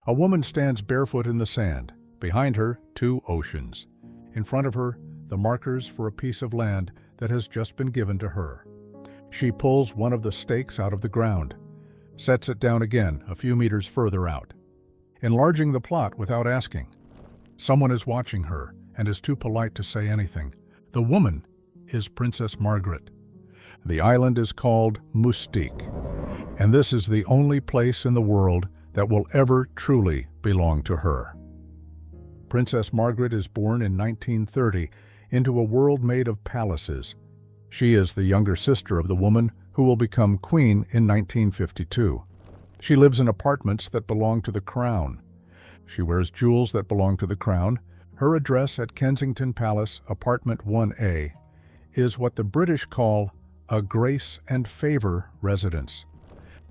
A woman stands barefoot in the sand. Behind her, two oceans. In front of her, the markers for a piece of land that has just been given to her. She pulls one of the stakes out of the ground, sets it down again a few meters further out, enlarging the plot without asking. Someone is watching her and is too polite to say anything. The woman is Princess Margaret. The island is called Mustique, and this is the only place in the world that will ever truly belong to her. Princess Margaret is born in 1930 into a world made of palaces. She is the younger sister of the woman who will become queen in 1952. She lives in apartments that belong to the crown. She wears jewels that belong to the crown. Her address at Kensington Palace, apartment 1A, is what the British call a grace and favour residence.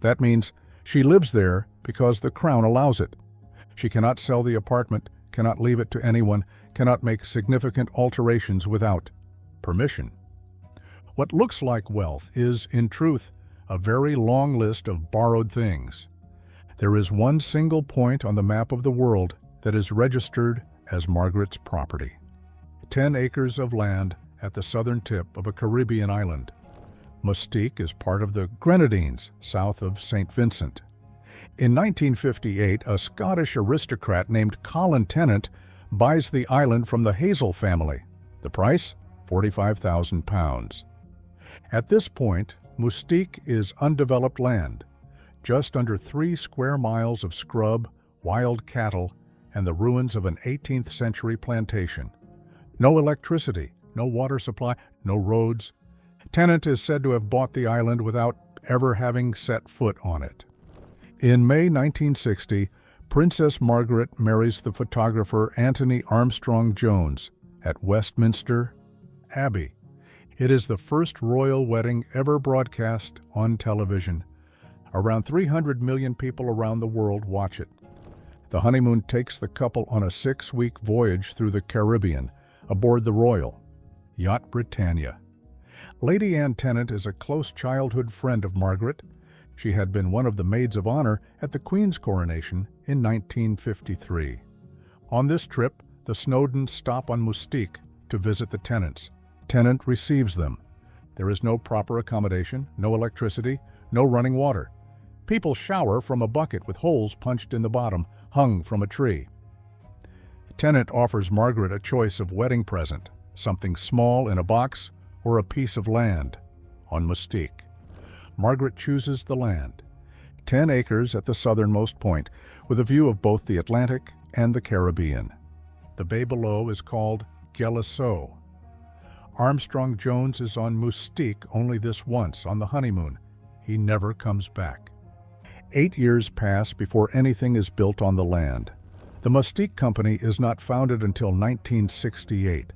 That means she lives there because the crown allows it. She cannot sell the apartment, cannot leave it to anyone, cannot make significant alterations without permission. What looks like wealth is, in truth, a very long list of borrowed things. There is one single point on the map of the world that is registered as Margaret's property. 10 acres of land at the southern tip of a Caribbean island. Mustique is part of the Grenadines, south of St. Vincent. In 1958, a Scottish aristocrat named Colin Tennant buys the island from the Hazel family. The price? £45,000. At this point, Mustique is undeveloped land, just under 3 square miles of scrub, wild cattle, and the ruins of an 18th century plantation. No electricity, no water supply, no roads. Tennant is said to have bought the island without ever having set foot on it. In May 1960, Princess Margaret marries the photographer Anthony Armstrong Jones at Westminster Abbey. It is the first royal wedding ever broadcast on television. Around 300 million people around the world watch it. The honeymoon takes the couple on a 6-week voyage through the Caribbean aboard the Royal Yacht Britannia. Lady Anne Tennant is a close childhood friend of Margaret. She had been one of the maids of honor at the Queen's coronation in 1953. On this trip, the Snowdons stop on Mustique to visit the Tennants. Tennant receives them. There is no proper accommodation, no electricity, no running water. People shower from a bucket with holes punched in the bottom, hung from a tree. Tennant offers Margaret a choice of wedding present, something small in a box or a piece of land on Mustique. Margaret chooses the land, 10 acres at the southernmost point, with a view of both the Atlantic and the Caribbean. The bay below is called Gelliso. Armstrong Jones is on Mustique only this once on the honeymoon. He never comes back. 8 years pass before anything is built on the land. The Mustique Company is not founded until 1968.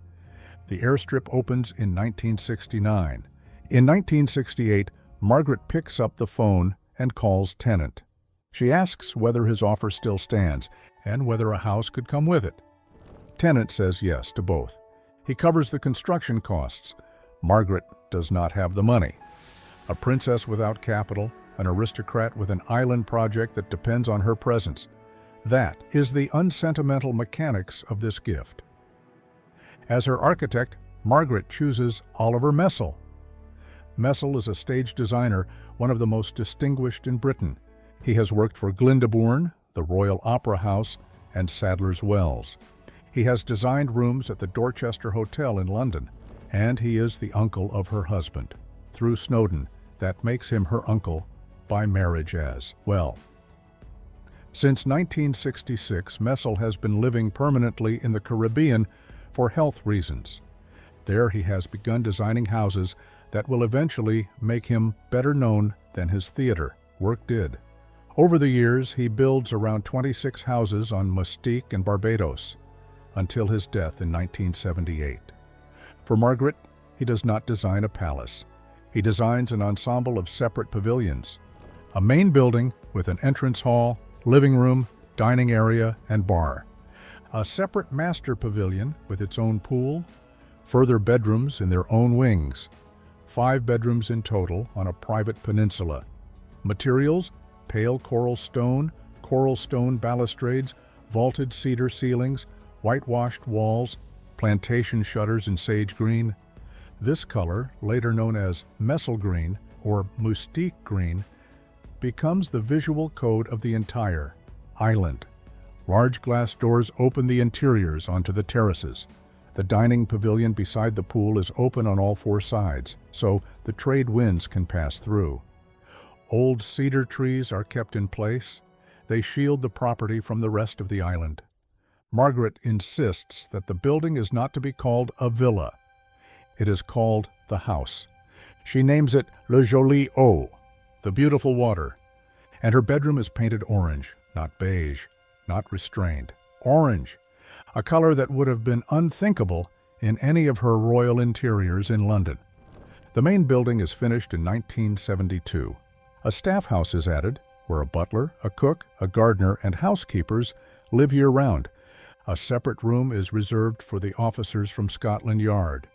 The airstrip opens in 1969. In 1968, Margaret picks up the phone and calls Tennant. She asks whether his offer still stands and whether a house could come with it. Tennant says yes to both. He covers the construction costs. Margaret does not have the money. A princess without capital, an aristocrat with an island project that depends on her presence. That is the unsentimental mechanics of this gift. As her architect, Margaret chooses Oliver Messel. Messel is a stage designer, one of the most distinguished in Britain. He has worked for Glyndebourne, the Royal Opera House, and Sadler's Wells. He has designed rooms at the Dorchester Hotel in London, and he is the uncle of her husband. Through Snowdon, that makes him her uncle by marriage as well. Since 1966, Messel has been living permanently in the Caribbean for health reasons. There he has begun designing houses that will eventually make him better known than his theater work did. Over the years, he builds around 26 houses on Mustique and Barbados, until his death in 1978. For Margaret, he does not design a palace. He designs an ensemble of separate pavilions, a main building with an entrance hall, living room, dining area, and bar, a separate master pavilion with its own pool, further bedrooms in their own wings, 5 bedrooms in total on a private peninsula. Materials: pale coral stone, coral stone balustrades, vaulted cedar ceilings, whitewashed walls, plantation shutters in sage green. This color, later known as messel green or mustique green, becomes the visual code of the entire island. Large glass doors open the interiors onto the terraces. The dining pavilion beside the pool is open on all four sides, so the trade winds can pass through. Old cedar trees are kept in place. They shield the property from the rest of the island. Margaret insists that the building is not to be called a villa. It is called the house. She names it Le Jolie Eau, the beautiful water, and her bedroom is painted orange, not beige, not restrained. Orange, a color that would have been unthinkable in any of her royal interiors in London. The main building is finished in 1972. A staff house is added, where a butler, a cook, a gardener, and housekeepers live year-round. A separate room is reserved for the officers from Scotland Yard.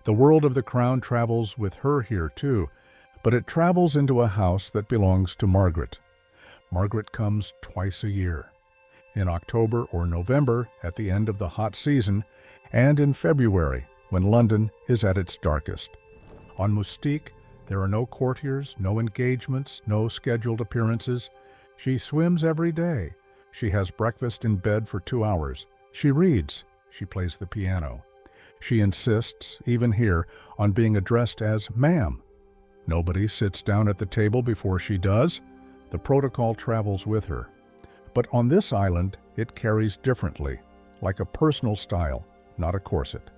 The world of the crown travels with her here too, but it travels into a house that belongs to Margaret. Margaret comes twice a year, in October or November at the end of the hot season, and in February when London is at its darkest. On Mustique, there are no courtiers, no engagements, no scheduled appearances. She swims every day. She has breakfast in bed for 2 hours. She reads. She plays the piano. She insists, even here, on being addressed as ma'am. Nobody sits down at the table before she does. The protocol travels with her. But on this island, it carries differently, like a personal style, not a corset.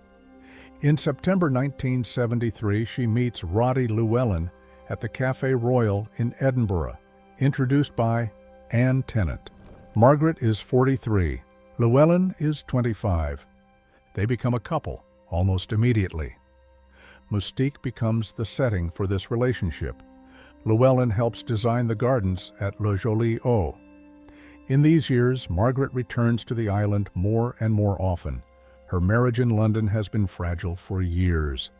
In September 1973, she meets Roddy Llewellyn at the Café Royal in Edinburgh, introduced by Anne Tennant. Margaret is 43. Llewellyn is 25. They become a couple almost immediately. Mustique becomes the setting for this relationship. Llewellyn helps design the gardens at Le Jolie Eau. In these years, Margaret returns to the island more and more often. Her marriage in London has been fragile for years.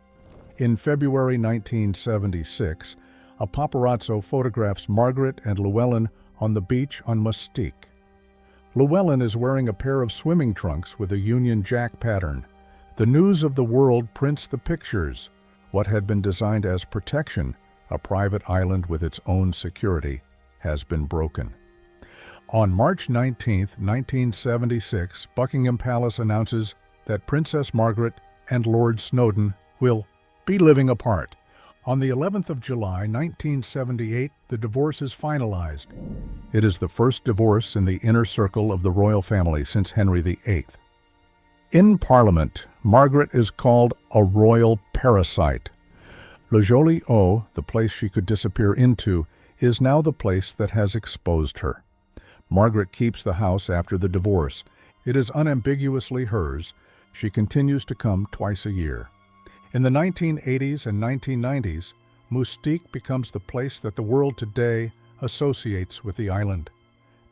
In February 1976, a paparazzo photographs Margaret and Llewellyn on the beach on Mustique. Llewellyn is wearing a pair of swimming trunks with a Union Jack pattern. The news of the world prints the pictures. What had been designed as protection, a private island with its own security, has been broken. On March 19, 1976, Buckingham Palace announces that Princess Margaret and Lord Snowdon will be living apart. On the 11th of July, 1978, the divorce is finalized. It is the first divorce in the inner circle of the royal family since Henry VIII. In Parliament, Margaret is called a royal parasite. Le Jolie Eau, the place she could disappear into, is now the place that has exposed her. Margaret keeps the house after the divorce. It is unambiguously hers. She continues to come twice a year. In the 1980s and 1990s, Mustique becomes the place that the world today associates with the island.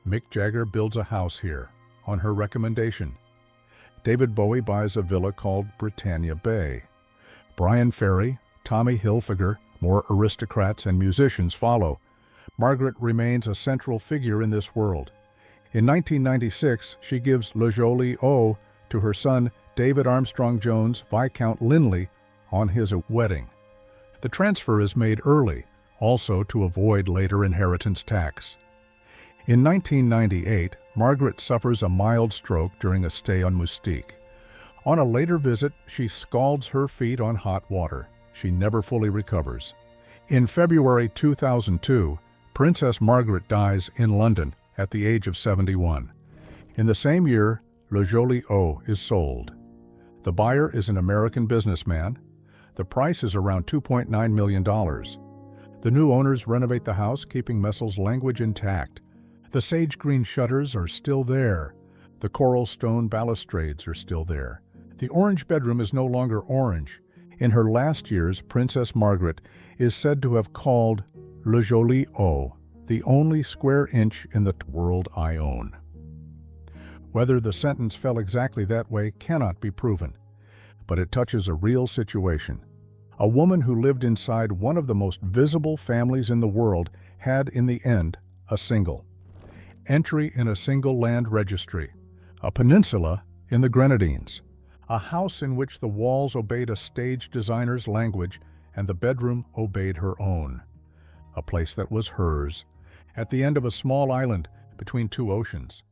Mick Jagger builds a house here, on her recommendation. David Bowie buys a villa called Britannia Bay. Brian Ferry, Tommy Hilfiger, more aristocrats and musicians follow. Margaret remains a central figure in this world. In 1996, she gives Le Jolie Eau to her son David Armstrong Jones, Viscount Linley, on his wedding. The transfer is made early, also to avoid later inheritance tax. In 1998, Margaret suffers a mild stroke during a stay on Mustique. On a later visit, she scalds her feet on hot water. She never fully recovers. In February 2002, Princess Margaret dies in London at the age of 71. In the same year, Le Jolie Eau is sold. The buyer is an American businessman. The price is around $2.9 million. The new owners renovate the house, keeping Messel's language intact. The sage green shutters are still there. The coral stone balustrades are still there. The orange bedroom is no longer orange. In her last years, Princess Margaret is said to have called Le Jolie Eau the only square inch in the world I own. Whether the sentence fell exactly that way cannot be proven, but it touches a real situation. A woman who lived inside one of the most visible families in the world had, in the end, a single. entry in a single land registry, a peninsula in the Grenadines, a house in which the walls obeyed a stage designer's language and the bedroom obeyed her own, a place that was hers, at the end of a small island between two oceans.